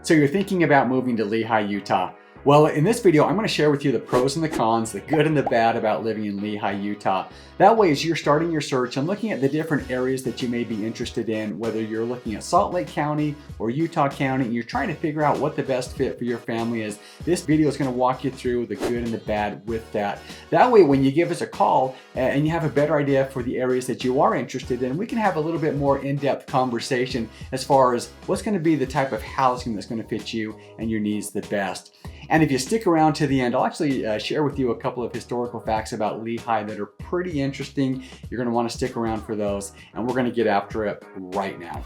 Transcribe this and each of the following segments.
So you're thinking about moving to Lehi, Utah. Well, in this video, I'm going to share with you the pros and the cons, the good and the bad about living in Lehi, Utah. That way, as you're starting your search and looking at the different areas that you may be interested in, whether you're looking at Salt Lake County or Utah County, and you're trying to figure out what the best fit for your family is, this video is going to walk you through the good and the bad with that. That way, when you give us a call and you have a better idea for the areas that you are interested in, we can have a little bit more in-depth conversation as far as what's going to be the type of housing that's going to fit you and your needs the best. And if you stick around to the end, I'll actually share with you a couple of historical facts about Lehi that are pretty interesting. You're going to want to stick around for those, and we're going to get after it right now.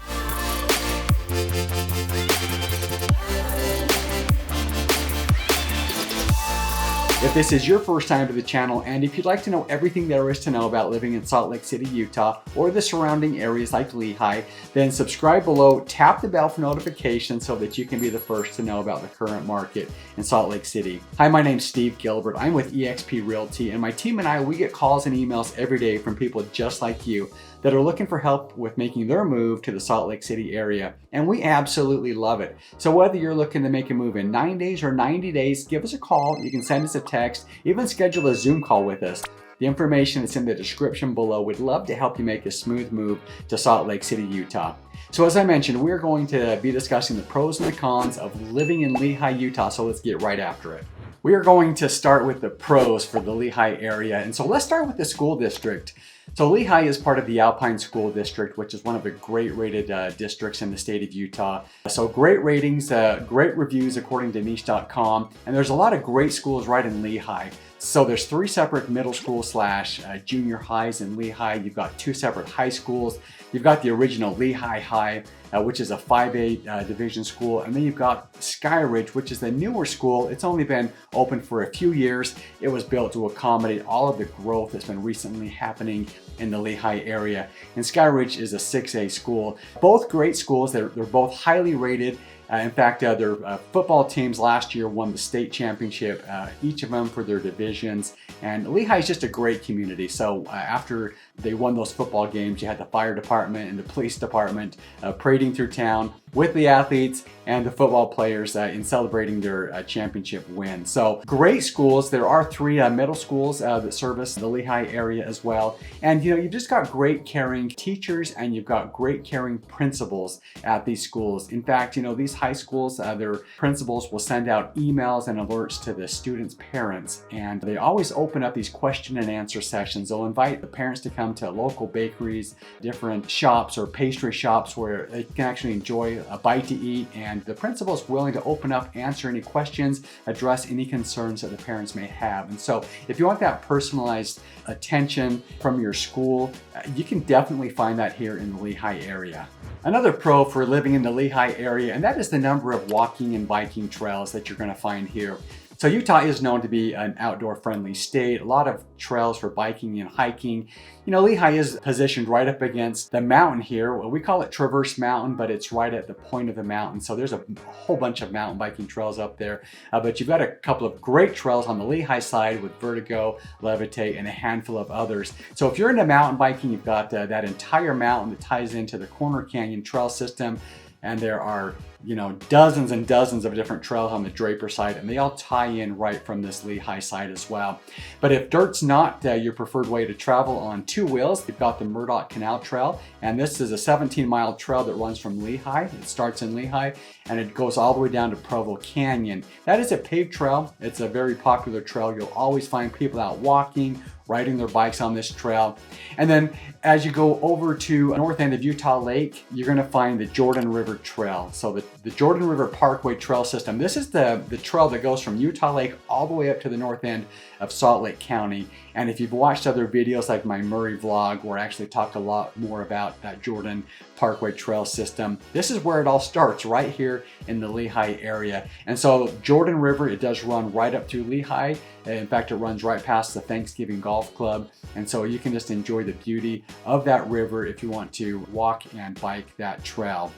If this is your first time to the channel, and if you'd like to know everything there is to know about living in Salt Lake City, Utah, or the surrounding areas like Lehi, then subscribe below, tap the bell for notifications so that you can be the first to know about the current market in Salt Lake City. Hi, my name's Steve Gilbert. I'm with eXp Realty, and my team and I, we get calls and emails every day from people just like you that are looking for help with making their move to the Salt Lake City area. And we absolutely love it. So whether you're looking to make a move in 9 days or 90 days, give us a call. You can send us a text, even schedule a Zoom call with us. The information is in the description below. We'd love to help you make a smooth move to Salt Lake City, Utah. So as I mentioned, we're going to be discussing the pros and the cons of living in Lehi, Utah. So let's get right after it. We are going to start with the pros for the Lehi area. And so let's start with the school district. So Lehi is part of the Alpine School District, which is one of the great rated districts in the state of Utah. So great ratings, great reviews according to niche.com, and there's a lot of great schools right in Lehi. So there's 3 separate middle school / junior highs in Lehi. You've got 2 separate high schools. You've got the original Lehi High, which is a 5A division school. And then you've got Sky Ridge, which is the newer school. It's only been open for a few years. It was built to accommodate all of the growth that's been recently happening in the Lehi area. And Sky Ridge is a 6A school. Both great schools. They're both highly rated. In fact, their football teams last year won the state championship, each of them for their divisions. And Lehi is just a great community. So after they won those football games, you had the fire department and the police department parading through town with the athletes and the football players in celebrating their championship win. So great schools. There are 3 middle schools that service the Lehi area as well. And you've just got great caring teachers and you've got great caring principals at these schools. In fact, these high schools, their principals will send out emails and alerts to the students' parents, and they always open up these question and answer sessions. They'll invite the parents to come to local bakeries, different shops or pastry shops where they can actually enjoy a bite to eat, and the principal is willing to open up, answer any questions, address any concerns that the parents may have. And so if you want that personalized attention from your school, you can definitely find that here in the Lehi area. Another pro for living in the Lehi area, and that is the number of walking and biking trails that you're going to find here. So Utah is known to be an outdoor friendly state, a lot of trails for biking and hiking. Lehi is positioned right up against the mountain here. Well, we call it Traverse Mountain, but it's right at the point of the mountain. So there's a whole bunch of mountain biking trails up there. But you've got a couple of great trails on the Lehi side with Vertigo, Levitate, and a handful of others. So if you're into mountain biking, you've got that entire mountain that ties into the Corner Canyon trail system. And there are, dozens and dozens of different trails on the Draper side, and they all tie in right from this Lehi side as well. But if dirt's not your preferred way to travel on 2 wheels, you've got the Murdoch Canal Trail, and this is a 17-mile trail that runs from Lehi. It starts in Lehi, and it goes all the way down to Provo Canyon. That is a paved trail. It's a very popular trail. You'll always find people out walking, riding their bikes on this trail. And then as you go over to north end of Utah Lake, you're gonna find the Jordan River Trail. So the Jordan River Parkway Trail System, this is the trail that goes from Utah Lake all the way up to the north end of Salt Lake County. And if you've watched other videos like my Murray vlog, where I actually talk a lot more about that Jordan Parkway Trail System, this is where it all starts, right here in the Lehi area. And so Jordan River, it does run right up through Lehi. In fact, it runs right past the Thanksgiving Golf Club. And so you can just enjoy the beauty of that river if you want to walk and bike that trail.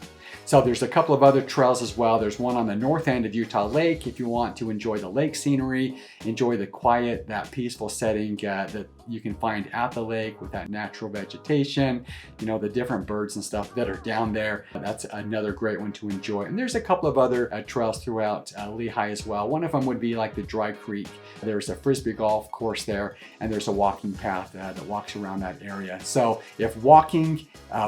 So there's a couple of other trails as well. There's one on the north end of Utah Lake if you want to enjoy the lake scenery, enjoy the quiet, that peaceful setting that you can find at the lake with that natural vegetation, you know, the different birds and stuff that are down there. That's another great one to enjoy. And there's a couple of other trails throughout Lehi as well. One of them would be like the Dry Creek. There's a Frisbee golf course there, and there's a walking path that walks around that area. So if walking,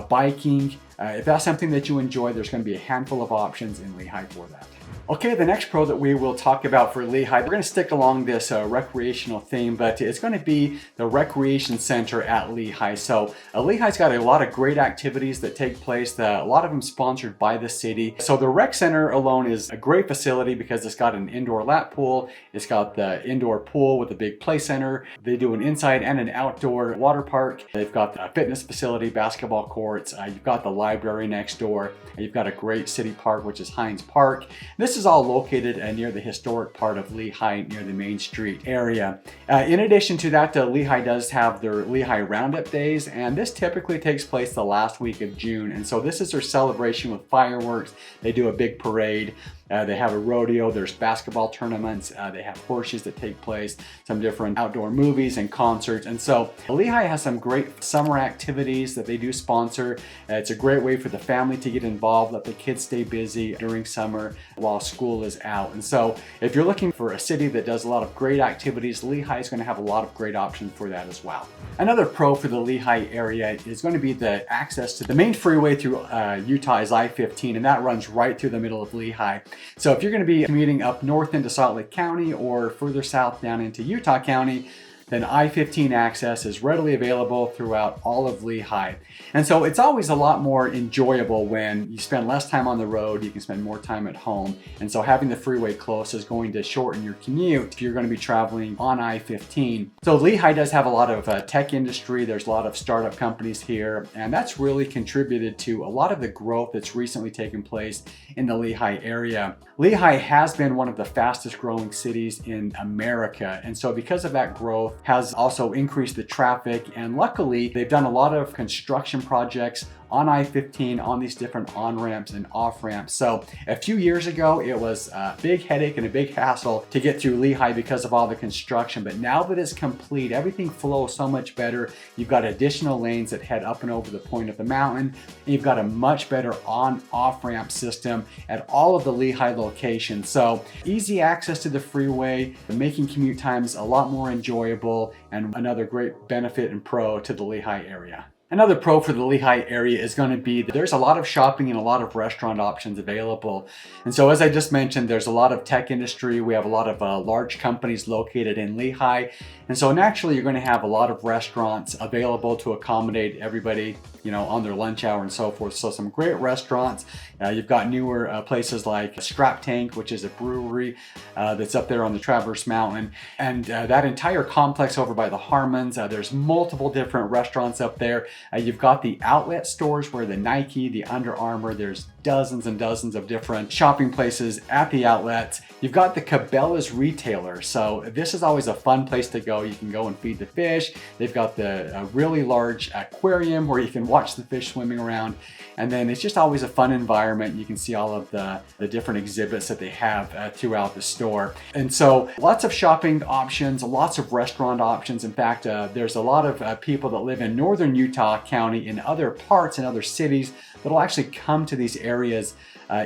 biking, if that's something that you enjoy, there's going to be a handful of options in Lehi for that. Okay, the next pro that we will talk about for Lehi, we're going to stick along this recreational theme, but it's going to be the Recreation Center at Lehi. So Lehi's got a lot of great activities that take place, a lot of them sponsored by the city. So the rec center alone is a great facility because it's got an indoor lap pool, it's got the indoor pool with a big play center. They do an inside and an outdoor water park. They've got a fitness facility, basketball courts. You've got the library next door. And you've got a great city park, which is Hines Park. This is all located near the historic part of Lehi, near the Main Street area. In addition to that, Lehi does have their Lehi Roundup Days, and this typically takes place the last week of June. And so this is their celebration with fireworks. They do a big parade. They have a rodeo, there's basketball tournaments, they have horses that take place, some different outdoor movies and concerts. And so Lehi has some great summer activities that they do sponsor. It's a great way for the family to get involved, let the kids stay busy during summer while school is out. And so if you're looking for a city that does a lot of great activities, Lehi is going to have a lot of great options for that as well. Another pro for the Lehi area is going to be the access to the main freeway through Utah is I-15, and that runs right through the middle of Lehi. So if you're going to be commuting up north into Salt Lake County or further south down into Utah County, then I-15 access is readily available throughout all of Lehi. And so it's always a lot more enjoyable when you spend less time on the road, you can spend more time at home. And so having the freeway close is going to shorten your commute if you're going to be traveling on I-15. So Lehi does have a lot of tech industry, there's a lot of startup companies here, and that's really contributed to a lot of the growth that's recently taken place in the Lehi area. Lehi has been one of the fastest growing cities in America, and so because of that growth has also increased the traffic, and luckily they've done a lot of construction projects on I-15 on these different on-ramps and off-ramps. So a few years ago, it was a big headache and a big hassle to get through Lehi because of all the construction. But now that it's complete, everything flows so much better. You've got additional lanes that head up and over the point of the mountain. And you've got a much better on-off ramp system at all of the Lehi locations. So easy access to the freeway, making commute times a lot more enjoyable, and another great benefit and pro to the Lehi area. Another pro for the Lehi area is going to be that there's a lot of shopping and a lot of restaurant options available. And so as I just mentioned, there's a lot of tech industry. We have a lot of large companies located in Lehi. And so naturally, you're going to have a lot of restaurants available to accommodate everybody, you know, on their lunch hour and so forth. So some great restaurants. You've got newer places like Strap Tank, which is a brewery that's up there on the Traverse Mountain. And that entire complex over by the Harmons, there's multiple different restaurants up there. You've got the outlet stores where the Nike, the Under Armour, there's dozens and dozens of different shopping places at the outlets. You've got the Cabela's retailer. So this is always a fun place to go. You can go and feed the fish. They've got the really large aquarium where you can watch the fish swimming around. And then it's just always a fun environment. You can see all of the different exhibits that they have throughout the store. And so lots of shopping options, lots of restaurant options. In fact, there's a lot of people that live in northern Utah County in other parts and other cities that'll actually come to these areas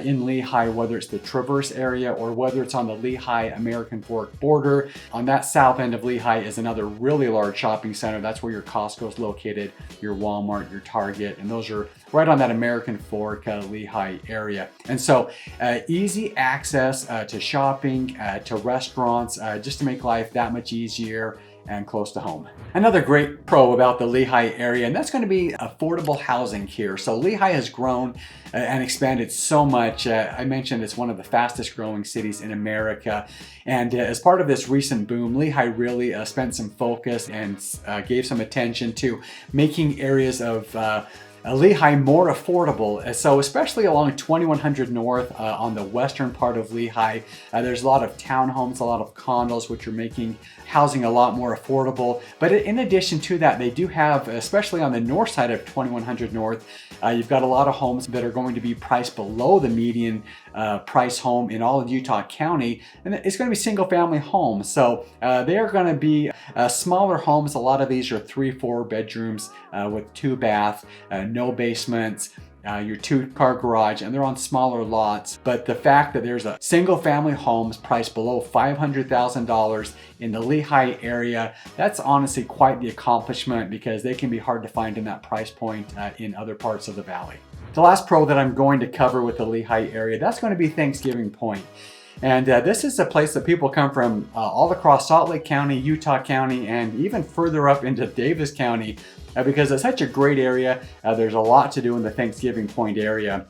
in Lehi, whether it's the Traverse area or whether it's on the Lehi American Fork border. On that south end of Lehi is another really large shopping center. That's where your Costco is located, your Walmart, your Target, and those are right on that American Fork Lehi area. And so easy access to shopping, to restaurants, just to make life that much easier and close to home. Another great pro about the Lehi area, and that's going to be affordable housing here. So Lehi has grown and expanded so much. I mentioned it's one of the fastest growing cities in America. And as part of this recent boom, Lehi really spent some focus and gave some attention to making areas of Lehi more affordable. So especially along 2100 North on the western part of Lehi, there's a lot of townhomes, a lot of condos, which are making housing a lot more affordable. But in addition to that, they do have, especially on the north side of 2100 North, you've got a lot of homes that are going to be priced below the median price home in all of Utah County, and it's going to be single family homes. So they are going to be smaller homes. A lot of these are 3-4 bedrooms with 2 baths, no basements, your 2-car garage, and they're on smaller lots. But the fact that there's a single family homes priced below $500,000 in the Lehi area, that's honestly quite the accomplishment, because they can be hard to find in that price point in other parts of the valley. The last pro that I'm going to cover with the Lehi area, that's going to be Thanksgiving Point. And this is a place that people come from all across Salt Lake County, Utah County, and even further up into Davis County, because it's such a great area. There's a lot to do in the Thanksgiving Point area.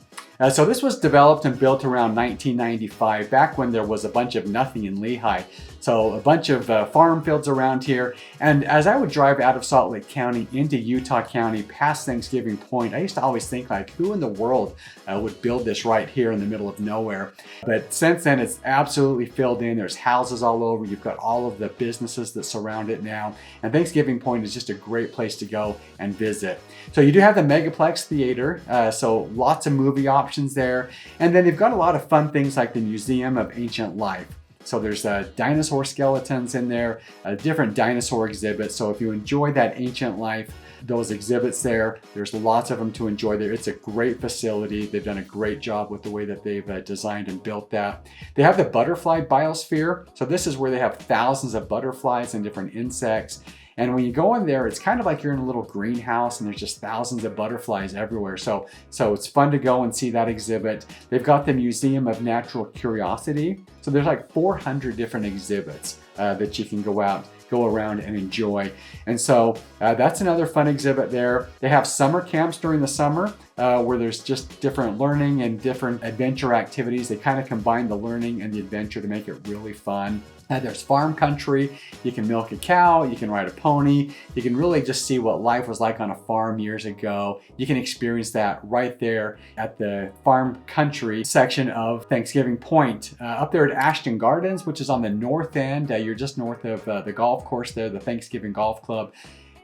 So this was developed and built around 1995, back when there was a bunch of nothing in Lehi. So a bunch of farm fields around here. And as I would drive out of Salt Lake County into Utah County past Thanksgiving Point, I used to always think, like, who in the world would build this right here in the middle of nowhere? But since then, it's absolutely filled in. There's houses all over. You've got all of the businesses that surround it now. And Thanksgiving Point is just a great place to go and visit. So you do have the Megaplex Theater, so lots of movie options there. And then you've got a lot of fun things like the Museum of Ancient Life. So there's dinosaur skeletons in there, different dinosaur exhibits. So if you enjoy that ancient life, those exhibits there's lots of them to enjoy there. It's a great facility. They've done a great job with the way that they've designed and built that. They have the butterfly biosphere. So this is where they have thousands of butterflies and different insects. And when you go in there, it's kind of like you're in a little greenhouse, and there's just thousands of butterflies everywhere. So it's fun to go and see that exhibit. They've got the Museum of Natural Curiosity. So there's like 400 different exhibits that you can go around and enjoy. And so that's another fun exhibit there. They have summer camps during the summer where there's just different learning and different adventure activities. They kind of combine the learning and the adventure to make it really fun. There's farm country. You can milk a cow, you can ride a pony, you can really just see what life was like on a farm years ago. You can experience that right there at the farm country section of Thanksgiving Point. Up there at Ashton Gardens, which is on the north end, you're just north of the golf course there, the Thanksgiving Golf Club.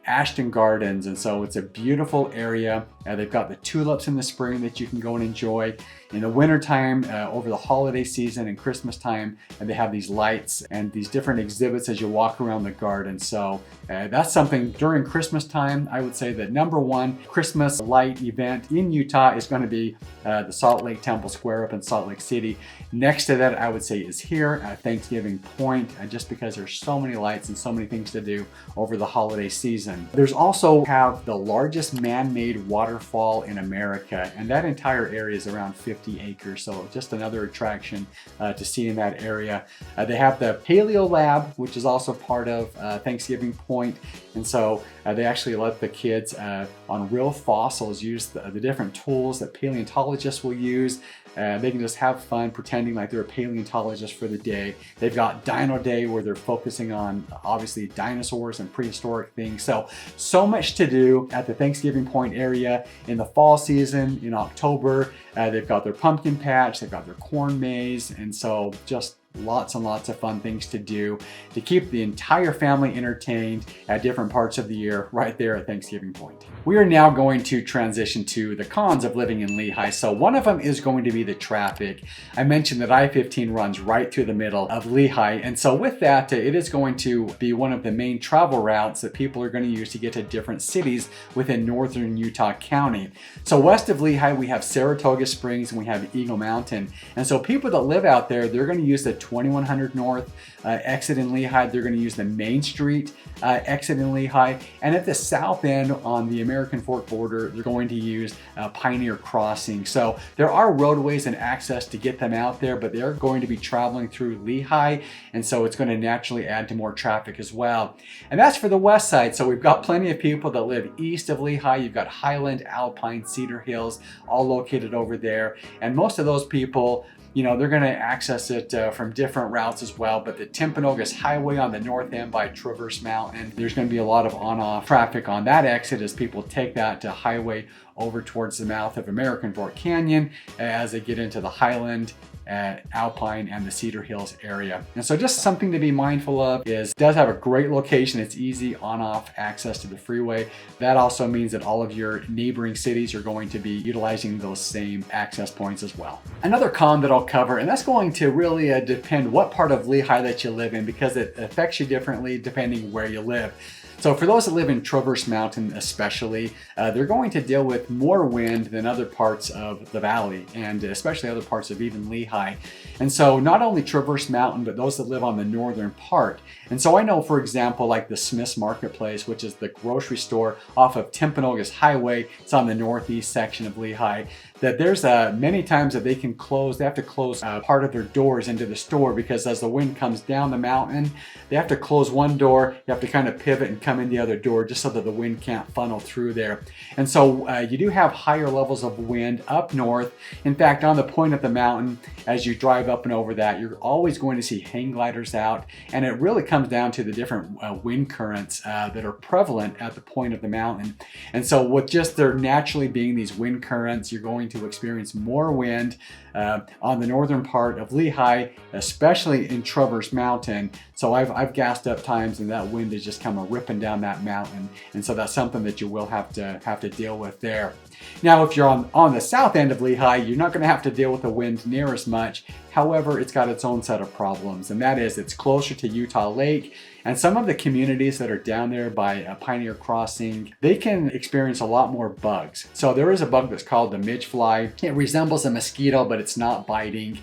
Ashton Gardens, and so it's a beautiful area. They've got the tulips in the spring that you can go and enjoy. In the wintertime, over the holiday season and Christmas time, and they have these lights and these different exhibits as you walk around the garden. So that's something during Christmas time. I would say that #1 Christmas light event in Utah is going to be the Salt Lake Temple Square up in Salt Lake City. Next to that, I would say, is here at Thanksgiving Point, just because there's so many lights and so many things to do over the holiday season. There's also have the largest man-made waterfall in America, and that entire area is around 50 acres, so just another attraction to see in that area. They have the Paleo Lab, which is also part of Thanksgiving Point, and so they actually let the kids on real fossils use the different tools that paleontologists will use. They can just have fun pretending like they're a paleontologist for the day. They've got Dino Day, where they're focusing on obviously dinosaurs and prehistoric things. So much to do at the Thanksgiving Point area. In the fall season, in October, they've got their pumpkin patch, they've got their corn maze, and so just lots and lots of fun things to do to keep the entire family entertained at different parts of the year right there at Thanksgiving Point. We are now going to transition to the cons of living in Lehi. So one of them is going to be the traffic. I mentioned that I-15 runs right through the middle of Lehi, and so with that, it is going to be one of the main travel routes that people are going to use to get to different cities within northern Utah County. So west of Lehi, we have Saratoga Springs and we have Eagle Mountain, and so people that live out there, they're going to use the 2100 North exit in Lehi. They're going to use the Main Street exit in Lehi, and at the south end on the American Fork border, they're going to use Pioneer Crossing. So there are roadways and access to get them out there, but they're going to be traveling through Lehi, and so it's going to naturally add to more traffic as well. And that's for the west side. So we've got plenty of people that live east of Lehi. You've got Highland, Alpine, Cedar Hills, all located over there, and most of those people they're going to access it from different routes as well. But the Timpanogos Highway on the north end by Traverse Mountain, there's going to be a lot of on-off traffic on that exit as people take that highway over towards the mouth of American Fork Canyon as they get into the Highland, Alpine, and the Cedar Hills area. And so just something to be mindful of is it does have a great location. It's easy on-off access to the freeway. That also means that all of your neighboring cities are going to be utilizing those same access points as well. Another con that I'll cover, and that's going to really depend what part of Lehi that you live in, because it affects you differently depending where you live. So for those that live in Traverse Mountain especially, they're going to deal with more wind than other parts of the valley, and especially other parts of even Lehi. And so not only Traverse Mountain, but those that live on the northern part. And so I know, for example, like the Smith's Marketplace, which is the grocery store off of Timpanogos Highway, it's on the northeast section of Lehi, that there's many times that they have to close part of their doors into the store, because as the wind comes down the mountain, they have to close one door, you have to kind of pivot and come in the other door just so that the wind can't funnel through there. And so you do have higher levels of wind up north. In fact, on the point of the mountain, as you drive up and over that, you're always going to see hang gliders out, and it really comes down to the different wind currents that are prevalent at the point of the mountain. And so with just there naturally being these wind currents, you're going to experience more wind on the northern part of Lehi, especially in Traverse Mountain. So I've gassed up times and that wind is just kind of ripping down that mountain, and so that's something that you will have to deal with there. Now, if you're on the south end of Lehi, you're not going to have to deal with the wind near as much. However, it's got its own set of problems, and that is it's closer to Utah Lake. And some of the communities that are down there by Pioneer Crossing, they can experience a lot more bugs. So there is a bug that's called the midge fly. It resembles a mosquito, but it's not biting.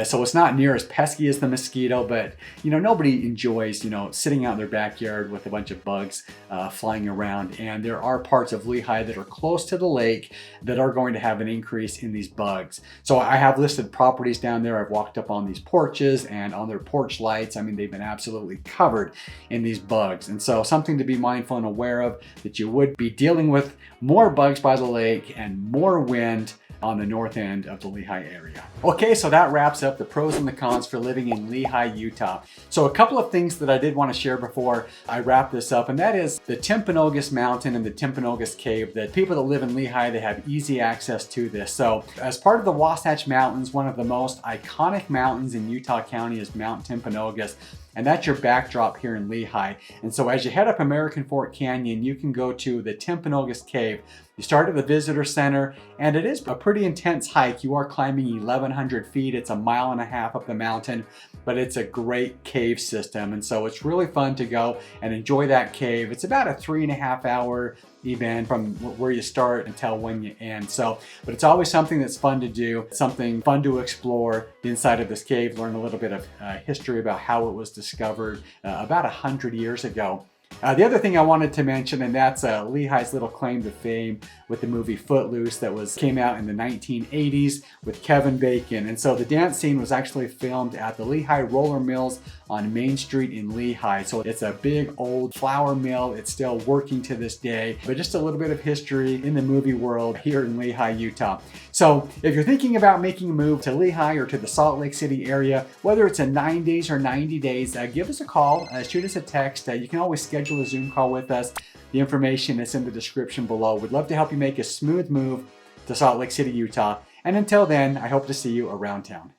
So it's not near as pesky as the mosquito, but nobody enjoys, sitting out in their backyard with a bunch of bugs flying around. And there are parts of Lehi that are close to the lake that are going to have an increase in these bugs. So I have listed properties down there. I've walked up on these porches and on their porch lights. I mean, they've been absolutely covered in these bugs. And so something to be mindful and aware of, that you would be dealing with more bugs by the lake and more wind on the north end of the Lehi area. Okay, so that wraps up the pros and the cons for living in Lehi, Utah. So a couple of things that I did want to share before I wrap this up, and that is the Timpanogos Mountain and the Timpanogos Cave. That people that live in Lehi, they have easy access to this. So as part of the Wasatch Mountains, one of the most iconic mountains in Utah County is Mount Timpanogos. And that's your backdrop here in Lehi. And so as you head up American Fork Canyon, you can go to the Timpanogos Cave. You start at the visitor center, and it is a pretty intense hike. You are climbing 1,100 feet. It's 1.5 miles up the mountain, but it's a great cave system. And so it's really fun to go and enjoy that cave. It's about a 3.5 hour event from where you start until when you end. But it's always something that's fun to do, something fun to explore the inside of this cave, learn a little bit of history about how it was discovered about 100 years ago. The other thing I wanted to mention, and that's Lehi's little claim to fame with the movie Footloose that came out in the 1980s with Kevin Bacon. And so the dance scene was actually filmed at the Lehi Roller Mills on Main Street in Lehi. So it's a big old flour mill. It's still working to this day, but just a little bit of history in the movie world here in Lehi, Utah. So if you're thinking about making a move to Lehi or to the Salt Lake City area, whether it's in 9 days or 90 days, give us a call, shoot us a text. You can always schedule a Zoom call with us. The information is in the description below. We'd love to help you make a smooth move to Salt Lake City, Utah. And until then, I hope to see you around town.